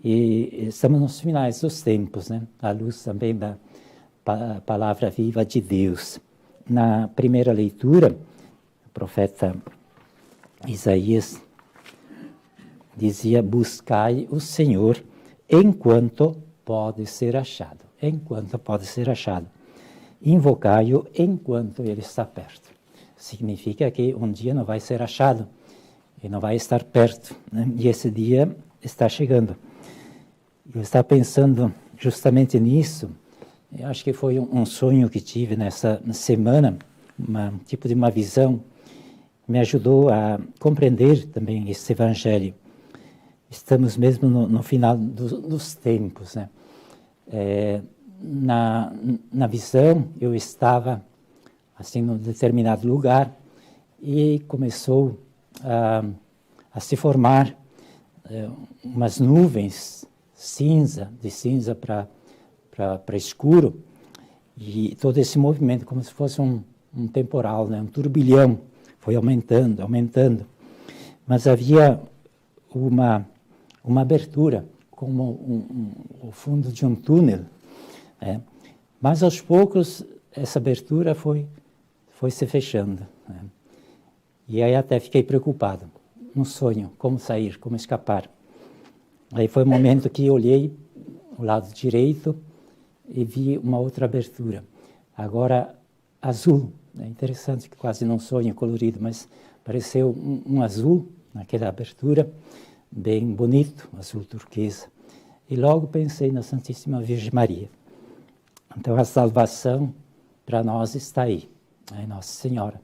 E estamos nos finais dos tempos, né? À luz também da palavra viva de Deus. Na primeira leitura, o profeta Isaías dizia: buscai o Senhor enquanto pode ser achado. Enquanto pode ser achado. Invocai-o enquanto ele está perto. Significa que um dia não vai ser achado e não vai estar perto, né? E esse dia está chegando. Eu estava pensando justamente nisso. Eu acho que foi um sonho que tive nessa semana, um tipo de uma visão, me ajudou a compreender também esse evangelho. Estamos mesmo no final dos tempos, né? Na visão, eu estava assim num determinado lugar e começou a se formar umas nuvens de cinza para escuro, e todo esse movimento como se fosse um temporal, né? Um turbilhão, foi aumentando, aumentando, mas havia uma abertura, como o fundo de um túnel, né? Mas aos poucos essa abertura foi se fechando, né? E aí até fiquei preocupado, no sonho, como sair, como escapar. Aí foi o momento que olhei o lado direito e vi uma outra abertura, agora azul. É interessante que quase não sonho colorido, mas pareceu um azul naquela abertura, bem bonito, azul turquesa. E logo pensei na Santíssima Virgem Maria. Então a salvação para nós está aí, é Nossa Senhora.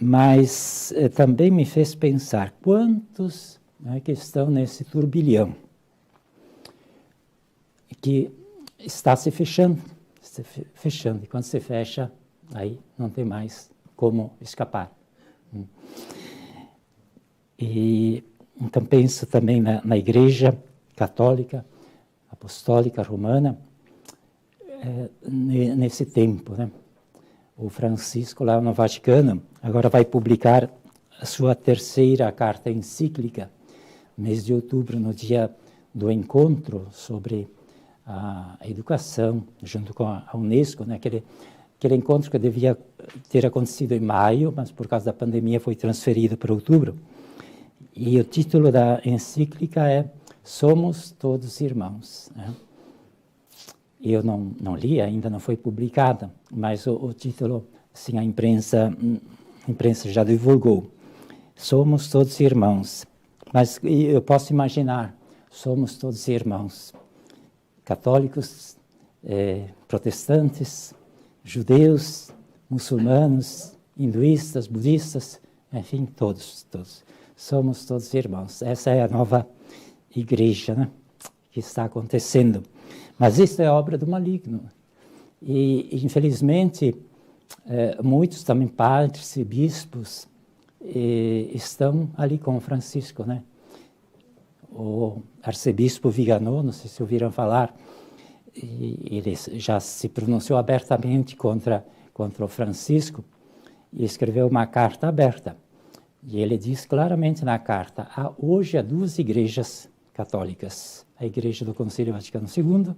Mas também me fez pensar quantos, né, que estão nesse turbilhão, que está se fechando, e quando se fecha, aí não tem mais como escapar. E então penso também na Igreja Católica, Apostólica Romana, nesse tempo, né? O Francisco, lá no Vaticano, agora vai publicar a sua terceira carta encíclica, mês de outubro, no dia do encontro sobre a educação, junto com a Unesco, né? Aquele encontro que devia ter acontecido em maio, mas por causa da pandemia foi transferido para outubro. E o título da encíclica é Somos Todos Irmãos, né? Eu não li, ainda não foi publicada, mas o título, assim, a imprensa já divulgou. Somos todos irmãos. Mas eu posso imaginar, somos todos irmãos. Católicos, protestantes, judeus, muçulmanos, hinduístas, budistas, enfim, todos. Somos todos irmãos. Essa é a nova igreja, né, que está acontecendo. Mas isso é obra do maligno. E infelizmente, muitos também padres e bispos estão ali com Francisco, né? O arcebispo Viganò, não sei se ouviram falar, ele já se pronunciou abertamente contra o Francisco e escreveu uma carta aberta. E ele diz claramente na carta: hoje há duas igrejas católicas, a Igreja do Concílio Vaticano II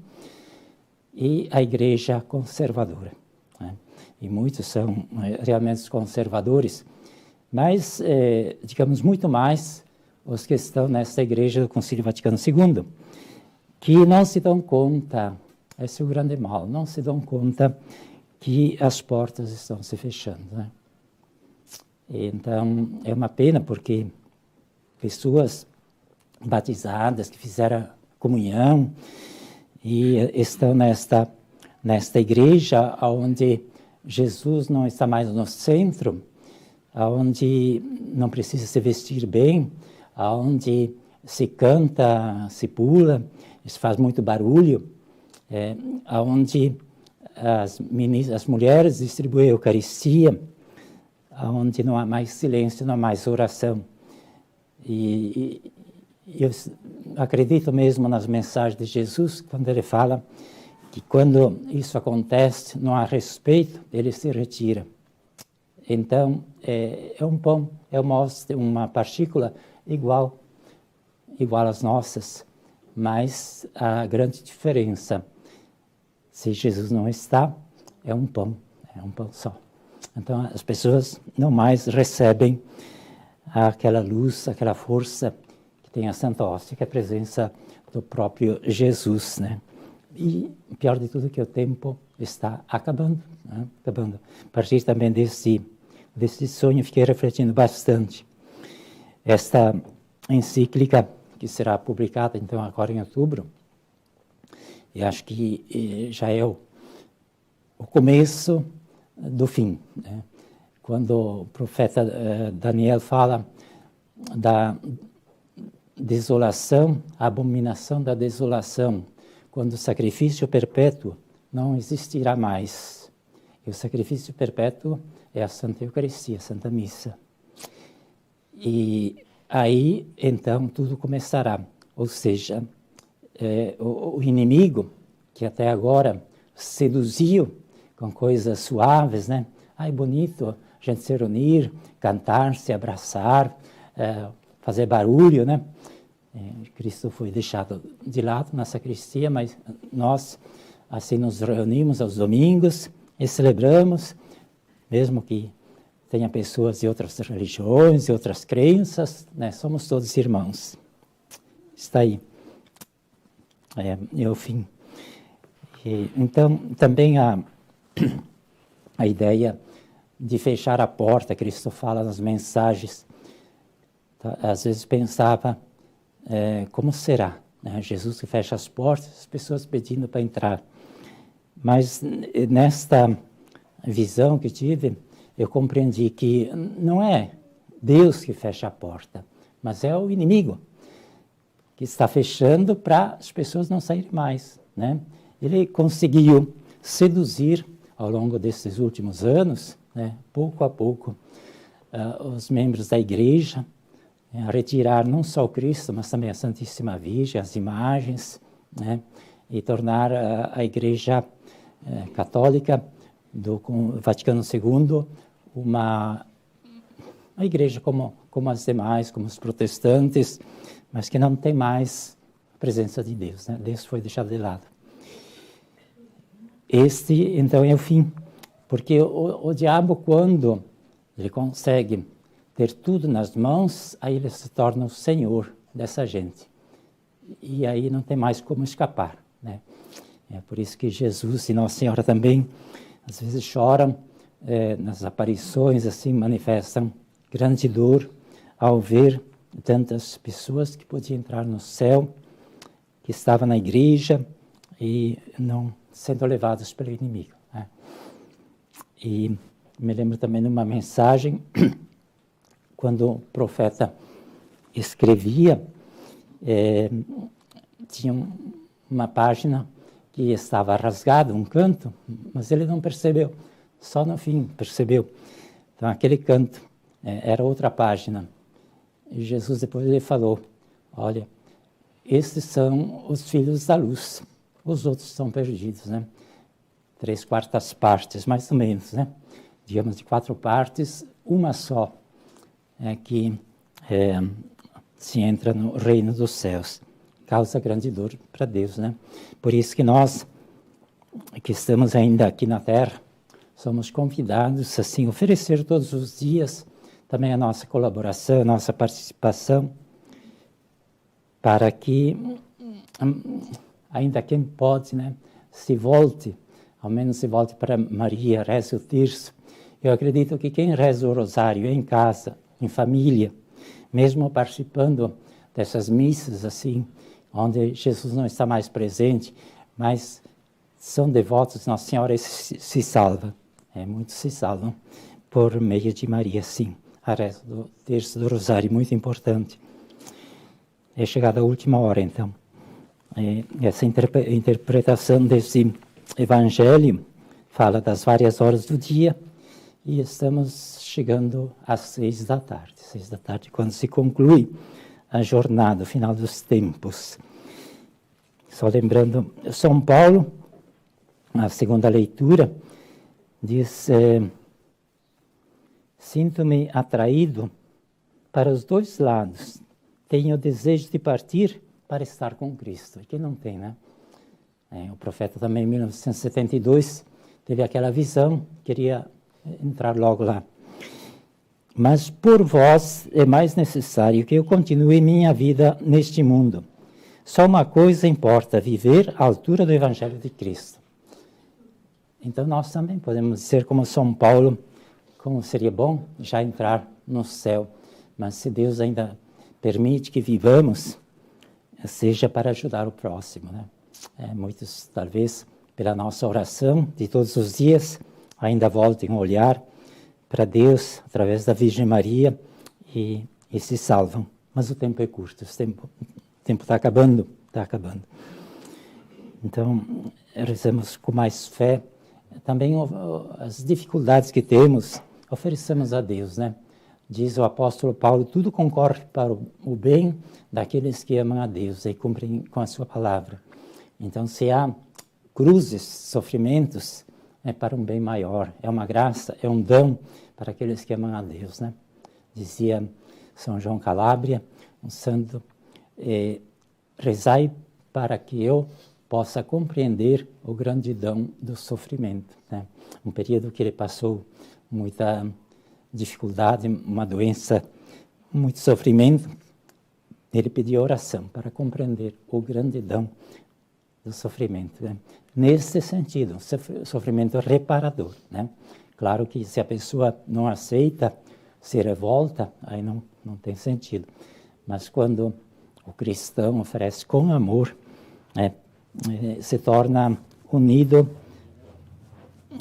e a Igreja Conservadora, né? E muitos são realmente conservadores, mas, digamos, muito mais os que estão nessa Igreja do Concílio Vaticano II, que não se dão conta, esse é o grande mal, não se dão conta que as portas estão se fechando, né? Então, é uma pena, porque pessoas batizadas, que fizeram comunhão, e estão nesta igreja onde Jesus não está mais no centro, onde não precisa se vestir bem, onde se canta, se pula, se faz muito barulho, onde as mulheres distribuem a Eucaristia, onde não há mais silêncio, não há mais oração. E eu acredito mesmo nas mensagens de Jesus, quando ele fala que quando isso acontece, não há respeito, ele se retira. Então, é um pão, é uma partícula igual às nossas, mas a grande diferença, se Jesus não está, é um pão só. Então as pessoas não mais recebem aquela luz, aquela força que tem a Santa Hóstia, que é a presença do próprio Jesus, né? E o pior de tudo é que o tempo está acabando, né? Acabando. A partir também desse sonho, fiquei refletindo bastante. Esta encíclica, que será publicada, então, agora em outubro, eu acho que já é o começo do fim, né? Quando o profeta Daniel fala da desolação, a abominação da desolação, quando o sacrifício perpétuo não existirá mais. E o sacrifício perpétuo é a Santa Eucaristia, a Santa Missa. E aí, então, tudo começará. Ou seja, o inimigo, que até agora seduziu com coisas suaves, né? Ai, bonito a gente se reunir, cantar, se abraçar, fazer barulho, né? Cristo foi deixado de lado na sacristia, mas nós, assim, nos reunimos aos domingos e celebramos, mesmo que tenha pessoas de outras religiões, de outras crenças, né? Somos todos irmãos. Está aí. É o fim. Então, também a ideia de fechar a porta, Cristo fala nas mensagens. Às vezes pensava, como será? Né? Jesus que fecha as portas, as pessoas pedindo para entrar. Mas nesta visão que tive, eu compreendi que não é Deus que fecha a porta, mas é o inimigo que está fechando para as pessoas não saírem mais, né? Ele conseguiu seduzir ao longo desses últimos anos, né, pouco a pouco, os membros da igreja, a retirar não só o Cristo, mas também a Santíssima Virgem, as imagens, né, e tornar a igreja católica do Vaticano II uma igreja como as demais, como os protestantes, mas que não tem mais a presença de Deus, né? Deus foi deixado de lado. Este, então, é o fim, porque o diabo, quando ele consegue ter tudo nas mãos, aí ele se torna o senhor dessa gente. E aí não tem mais como escapar, né? É por isso que Jesus e Nossa Senhora também, às vezes, choram nas aparições, assim, manifestam grande dor ao ver tantas pessoas que podiam entrar no céu, que estavam na igreja e não sendo levadas pelo inimigo, né? E me lembro também de uma mensagem, quando o profeta escrevia, tinha uma página que estava rasgada, um canto, mas ele não percebeu, só no fim percebeu. Então aquele canto era outra página. E Jesus depois ele falou, olha, estes são os filhos da luz, os outros estão perdidos, né? 3/4 partes, mais ou menos, né? Digamos, de 4 partes, uma só que se entra no reino dos céus. Causa grande dor para Deus, né? Por isso que nós, que estamos ainda aqui na Terra, somos convidados, assim, a oferecer todos os dias também a nossa colaboração, a nossa participação, para que, ainda quem pode, né, se volte, ao menos se volte para Maria, reze o terço. Eu acredito que quem reza o rosário em casa, em família, mesmo participando dessas missas, assim, onde Jesus não está mais presente, mas são devotos de Nossa Senhora e se salva. Muitos se salvam por meio de Maria, sim. A reza do terço do rosário, muito importante. É chegada a última hora, então. Essa interpretação desse evangelho fala das várias horas do dia e estamos chegando às 6 da tarde. 6 da tarde, quando se conclui a jornada, o final dos tempos. Só lembrando, São Paulo, a segunda leitura, diz... Sinto-me atraído para os dois lados. Tenho o desejo de partir para estar com Cristo. E quem não tem, né? O profeta também, em 1972, teve aquela visão, queria entrar logo lá. Mas por vós é mais necessário que eu continue minha vida neste mundo. Só uma coisa importa, viver à altura do Evangelho de Cristo. Então nós também podemos ser como São Paulo, como seria bom já entrar no céu. Mas se Deus ainda permite que vivamos, seja para ajudar o próximo, né? Muitos, talvez, pela nossa oração de todos os dias, ainda voltem a olhar para Deus, através da Virgem Maria, e se salvam. Mas o tempo é curto, o tempo está acabando, está acabando. Então, rezamos com mais fé. Também as dificuldades que temos, ofereçamos a Deus, né? Diz o apóstolo Paulo, tudo concorre para o bem daqueles que amam a Deus e cumprem com a sua palavra. Então, se há cruzes, sofrimentos, é para um bem maior, é uma graça, é um dom para aqueles que amam a Deus, né? Dizia São João Calabria, um santo, rezai para que eu possa compreender o grande dom do sofrimento, né? Um período que ele passou muita dificuldade, uma doença, muito sofrimento, ele pediu oração para compreender o grande dom do sofrimento, né? Nesse sentido, sofrimento reparador, né? Claro que se a pessoa não aceita, se revolta, aí não tem sentido. Mas quando o cristão oferece com amor, né, se torna unido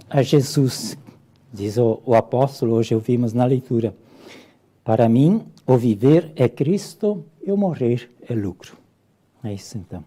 a Jesus. Diz o apóstolo, hoje ouvimos na leitura, para mim, o viver é Cristo e o morrer é lucro. É isso então.